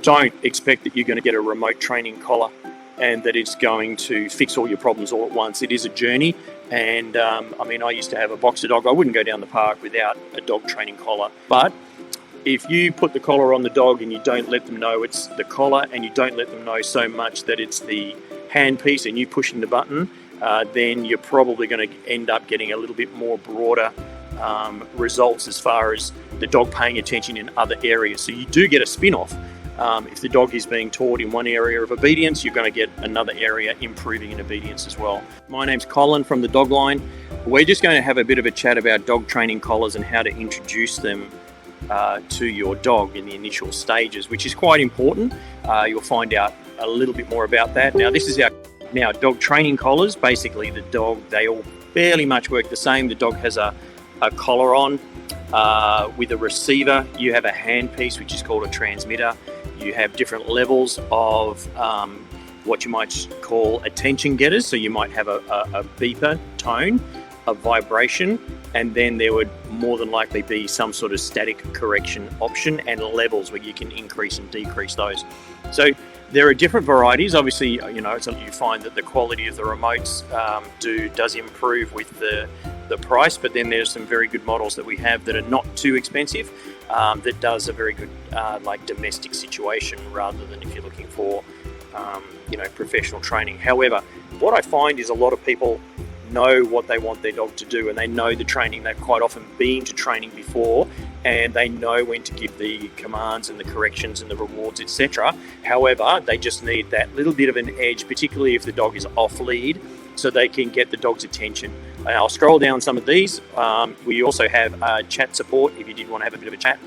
Don't expect that you're going to get a remote training collar and that it's going to fix all your problems all at once. It is a journey, and I used to have a boxer dog. I wouldn't go down the park without a dog training collar. But if you put the collar on the dog and you don't let them know it's the collar, and you don't let them know so much that it's the handpiece and you pushing the button, then you're probably going to end up getting a little bit more broader results as far as the dog paying attention in other areas. So you do get a spin-off. If the dog is being taught in one area of obedience, you're going to get another area improving in obedience as well. My name's Colin from the Dog Line. We're just going to have a bit of a chat about dog training collars and how to introduce them to your dog in the initial stages, which is quite important. You'll find out a little bit more about that. Now dog training collars, basically the dog, they all fairly much work the same. The dog has a collar on with a receiver. You have a handpiece, which is called a transmitter. You have different levels of what you might call attention getters. So you might have a beeper tone, a vibration, and then there would more than likely be some sort of static correction option and levels where you can increase and decrease those. So there are different varieties. Obviously, you find that the quality of the remotes does improve with the price, but then there's some very good models that we have that are not too expensive, that does a very good domestic situation rather than if you're looking for professional training. However, what I find is a lot of people know what they want their dog to do, and they know the training. They've quite often been to training before, and they know when to give the commands and the corrections and the rewards, etc. However, they just need that little bit of an edge, particularly if the dog is off lead, so they can get the dog's attention. I'll scroll down some of these. We also have chat support if you did want to have a bit of a chat,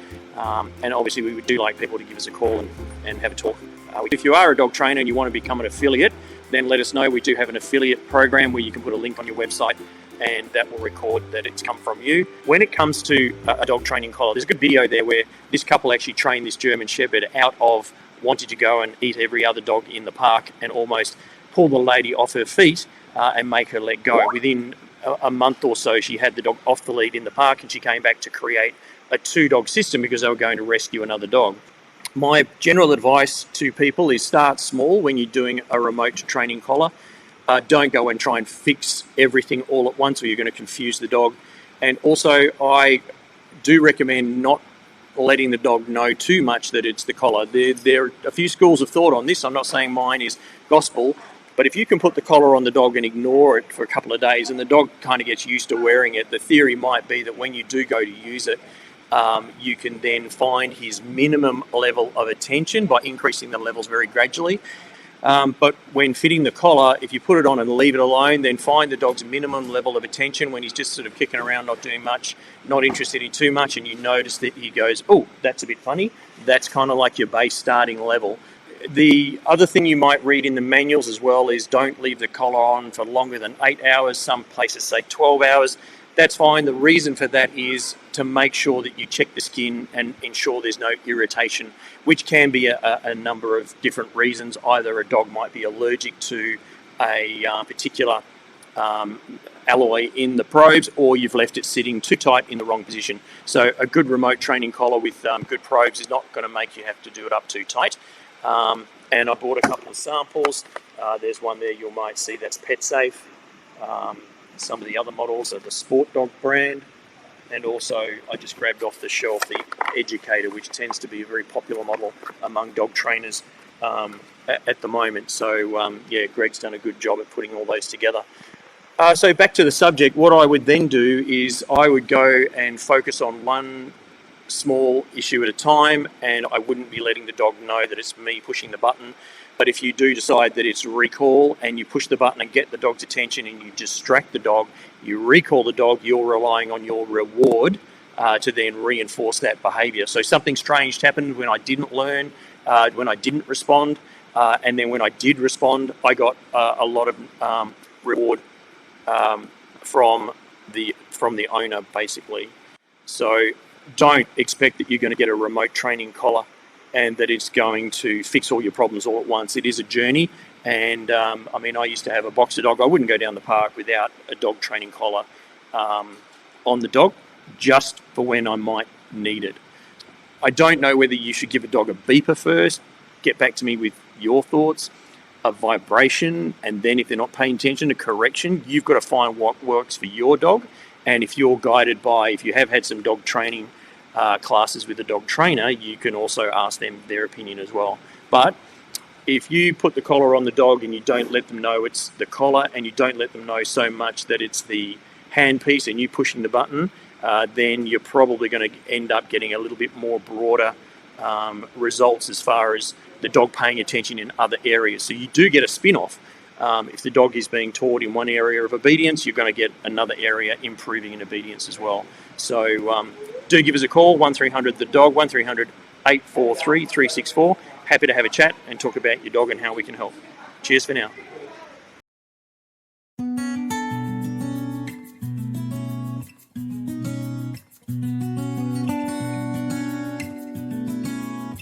and obviously we would do like people to give us a call and have a talk. If you are a dog trainer and you want to become an affiliate, then let us know. We do have an affiliate program where you can put a link on your website and that will record that it's come from you. When it comes to a dog training collar, there's a good video there where this couple actually trained this German Shepherd out of wanting to go and eat every other dog in the park and almost pull the lady off her feet and make her let go. Within a month or so, she had the dog off the lead in the park, and she came back to create a 2-dog system because they were going to rescue another dog. My general advice to people is start small when you're doing a remote training collar. Don't go and try and fix everything all at once, or you're going to confuse the dog. And also, I do recommend not letting the dog know too much that it's the collar. There are a few schools of thought on this. I'm not saying mine is gospel, but if you can put the collar on the dog and ignore it for a couple of days and the dog kind of gets used to wearing it, the theory might be that when you do go to use it, you can then find his minimum level of attention by increasing the levels very gradually. But when fitting the collar, if you put it on and leave it alone, then find the dog's minimum level of attention when he's just sort of kicking around, not doing much, not interested in too much, and you notice that he goes, oh, that's a bit funny. That's kind of like your base starting level. The other thing you might read in the manuals as well is don't leave the collar on for longer than 8 hours. Some places say 12 hours. That's fine. The reason for that is to make sure that you check the skin and ensure there's no irritation, which can be a number of different reasons. Either a dog might be allergic to a particular alloy in the probes, or you've left it sitting too tight in the wrong position. So a good remote training collar with good probes is not going to make you have to do it up too tight. And I bought a couple of samples. There's one there you might see that's pet safe. Some of the other models are the Sport Dog brand, and also I just grabbed off the shelf the Educator, which tends to be a very popular model among dog trainers at the moment. So Greg's done a good job at putting all those together. So back to the subject, what I would then do is I would go and focus on one small issue at a time, and I wouldn't be letting the dog know that it's me pushing the button. But if you do decide that it's recall and you push the button and get the dog's attention and you distract the dog, you recall the dog, you're relying on your reward to then reinforce that behaviour. So something strange happened when I didn't learn, when I didn't respond, and then when I did respond, I got a lot of reward from the owner, basically. So don't expect that you're going to get a remote training collar and that it's going to fix all your problems all at once. It is a journey, and I used to have a boxer dog. I wouldn't go down the park without a dog training collar on the dog, just for when I might need it. I don't know whether you should give a dog a beeper first. get back to me with your thoughts, a vibration, and then if they're not paying attention, a correction. You've got to find what works for your dog. And if you're guided by, if you have had some dog training classes with a dog trainer, you can also ask them their opinion as well. But if you put the collar on the dog and you don't let them know it's the collar, and you don't let them know so much that it's the handpiece and you pushing the button, then you're probably going to end up getting a little bit more broader results as far as the dog paying attention in other areas. So you do get a spin-off. If the dog is being taught in one area of obedience, you're going to get another area improving in obedience as well. So do give us a call, 1300 the dog, 1300 843 364. Happy to have a chat and talk about your dog and how we can help. Cheers for now.